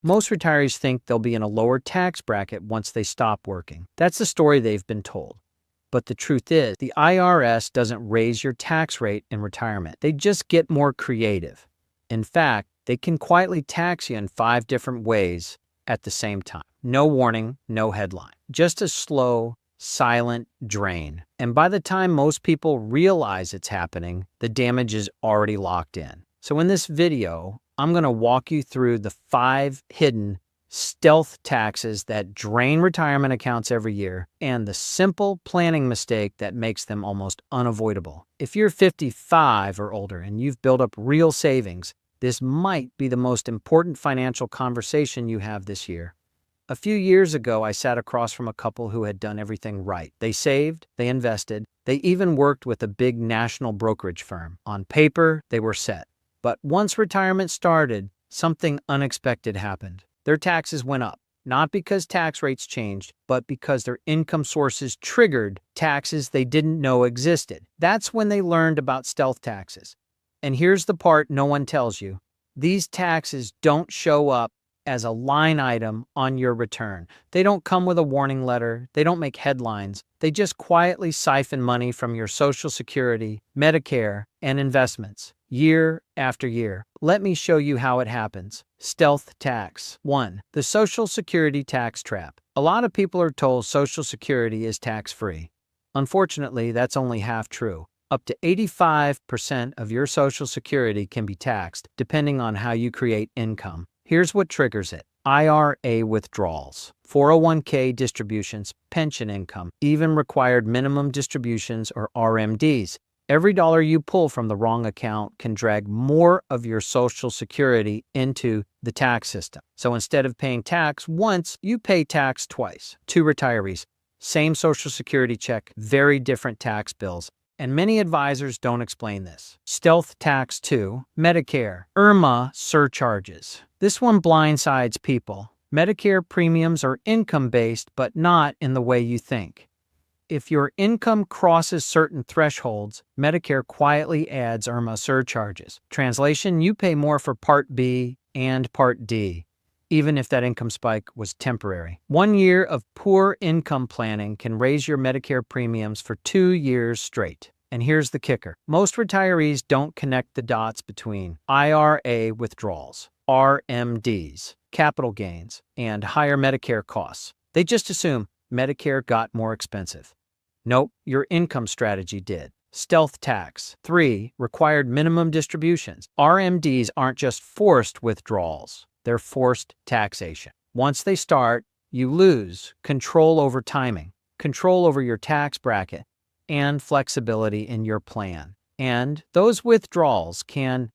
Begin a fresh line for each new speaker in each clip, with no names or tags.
Most retirees think they'll be in a lower tax bracket once they stop working. That's the story they've been told. But the truth is, the IRS doesn't raise your tax rate in retirement. They just get more creative. In fact, they can quietly tax you in 5 different ways at the same time. No warning, no headline. Just a slow, silent drain. And by the time most people realize it's happening, the damage is already locked in. So in this video, I'm going to walk you through the 5 hidden stealth taxes that drain retirement accounts every year, and the simple planning mistake that makes them almost unavoidable. If you're 55 or older and you've built up real savings, this might be the most important financial conversation you have this year. A few years ago, I sat across from a couple who had done everything right. They saved, they invested, they even worked with a big national brokerage firm. On paper, they were set. But once retirement started, something unexpected happened. Their taxes went up, not because tax rates changed, but because their income sources triggered taxes they didn't know existed. That's when they learned about stealth taxes. And here's the part no one tells you. These taxes don't show up as a line item on your return. They don't come with a warning letter. They don't make headlines. They just quietly siphon money from your Social Security, Medicare, and investments, year after year. Let me show you how it happens. Stealth tax. 1. The Social Security tax trap. A lot of people are told Social Security is tax-free. Unfortunately, that's only half true. Up to 85% of your Social Security can be taxed, depending on how you create income. Here's what triggers it. IRA withdrawals, 401k distributions, pension income, even required minimum distributions or RMDs. Every dollar you pull from the wrong account can drag more of your Social Security into the tax system. So instead of paying tax once, you pay tax twice. 2 retirees, same Social Security check, very different tax bills. And many advisors don't explain this. Stealth tax 2, Medicare, IRMAA surcharges. This one blindsides people. Medicare premiums are income-based, but not in the way you think. If your income crosses certain thresholds, Medicare quietly adds IRMAA surcharges. Translation, you pay more for Part B and Part D, even if that income spike was temporary. 1 year of poor income planning can raise your Medicare premiums for 2 years straight. And here's the kicker. Most retirees don't connect the dots between IRA withdrawals, RMDs, capital gains, and higher Medicare costs. They just assume Medicare got more expensive. Nope, your income strategy did. Stealth tax. 3. Required minimum distributions. RMDs aren't just forced withdrawals. They're forced taxation. Once they start, you lose control over timing, control over your tax bracket, and flexibility in your plan. And those withdrawals can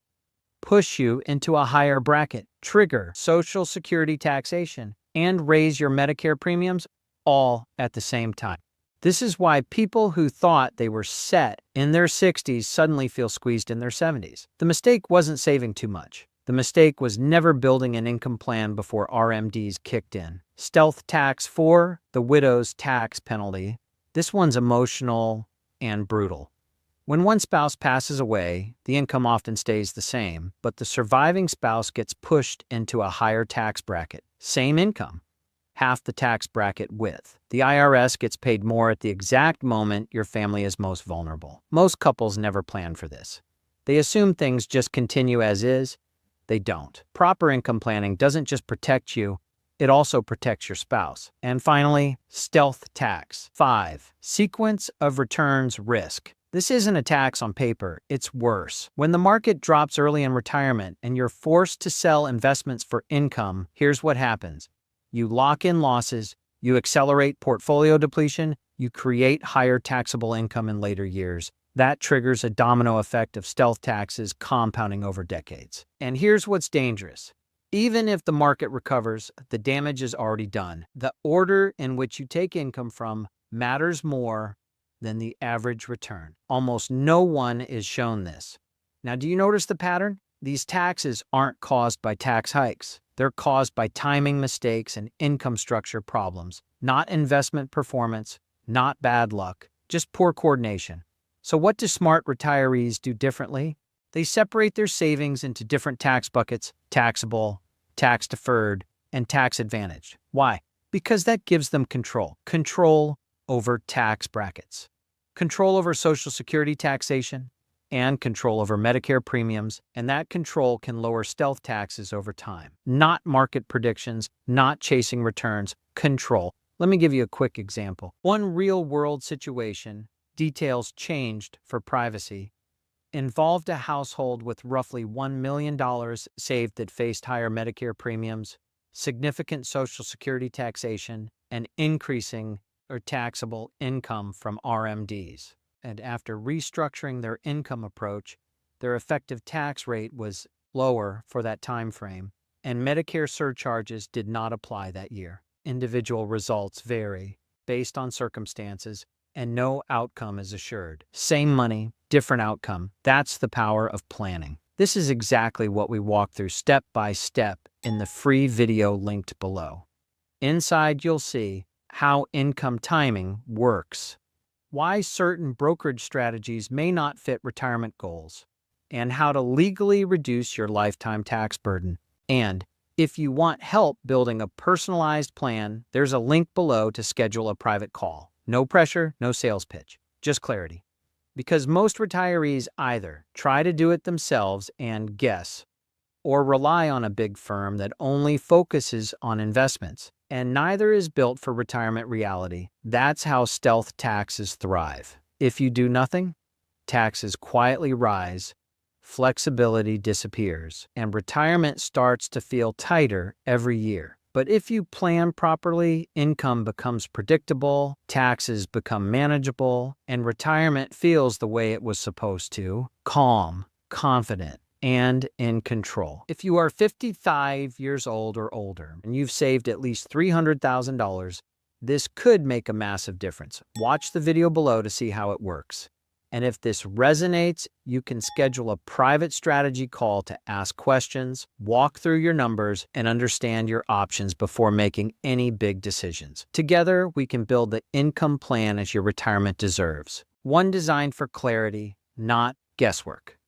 push you into a higher bracket, trigger Social Security taxation, and raise your Medicare premiums all at the same time. This is why people who thought they were set in their 60s suddenly feel squeezed in their 70s. The mistake wasn't saving too much. The mistake was never building an income plan before RMDs kicked in. Stealth tax 4, the widow's tax penalty. This one's emotional and brutal. When one spouse passes away, the income often stays the same, but the surviving spouse gets pushed into a higher tax bracket. Same income, half the tax bracket width. The IRS gets paid more at the exact moment your family is most vulnerable. Most couples never plan for this. They assume things just continue as is. They don't. Proper income planning doesn't just protect you, it also protects your spouse. And finally, stealth tax. 5. Sequence of returns risk. This isn't a tax on paper, it's worse. When the market drops early in retirement and you're forced to sell investments for income, here's what happens. You lock in losses, you accelerate portfolio depletion, you create higher taxable income in later years. That triggers a domino effect of stealth taxes compounding over decades. And here's what's dangerous. Even if the market recovers, the damage is already done. The order in which you take income from matters more than the average return. Almost no one is shown this. Now, do you notice the pattern? These taxes aren't caused by tax hikes. They're caused by timing mistakes and income structure problems, not investment performance, not bad luck, just poor coordination. So what do smart retirees do differently? They separate their savings into different tax buckets: taxable, tax-deferred, and tax advantaged. Why? Because that gives them control. Control over tax brackets, control over Social Security taxation, and control over Medicare premiums, and that control can lower stealth taxes over time. Not market predictions, not chasing returns, control. Let me give you a quick example. One real-world situation, details changed for privacy, involved a household with roughly $1 million saved that faced higher Medicare premiums, significant Social Security taxation, and increasing or taxable income from RMDs. And after restructuring their income approach, their effective tax rate was lower for that time frame, and Medicare surcharges did not apply that year. Individual results vary based on circumstances, and no outcome is assured. Same money, different outcome. That's the power of planning. This is exactly what we walk through step by step in the free video linked below. Inside, you'll see how income timing works, why certain brokerage strategies may not fit retirement goals, and how to legally reduce your lifetime tax burden. And if you want help building a personalized plan, there's a link below to schedule a private call. No pressure, no sales pitch, just clarity. Because most retirees either try to do it themselves and guess, or rely on a big firm that only focuses on investments, and neither is built for retirement reality. That's how stealth taxes thrive. If you do nothing, taxes quietly rise, flexibility disappears, and retirement starts to feel tighter every year. But if you plan properly, income becomes predictable, taxes become manageable, and retirement feels the way it was supposed to: calm, confident, and in control. If you are 55 years old or older and you've saved at least $300,000, this could make a massive difference. Watch the video below to see how it works. And if this resonates, you can schedule a private strategy call to ask questions, walk through your numbers, and understand your options before making any big decisions. Together, we can build the income plan as your retirement deserves. One designed for clarity, not guesswork.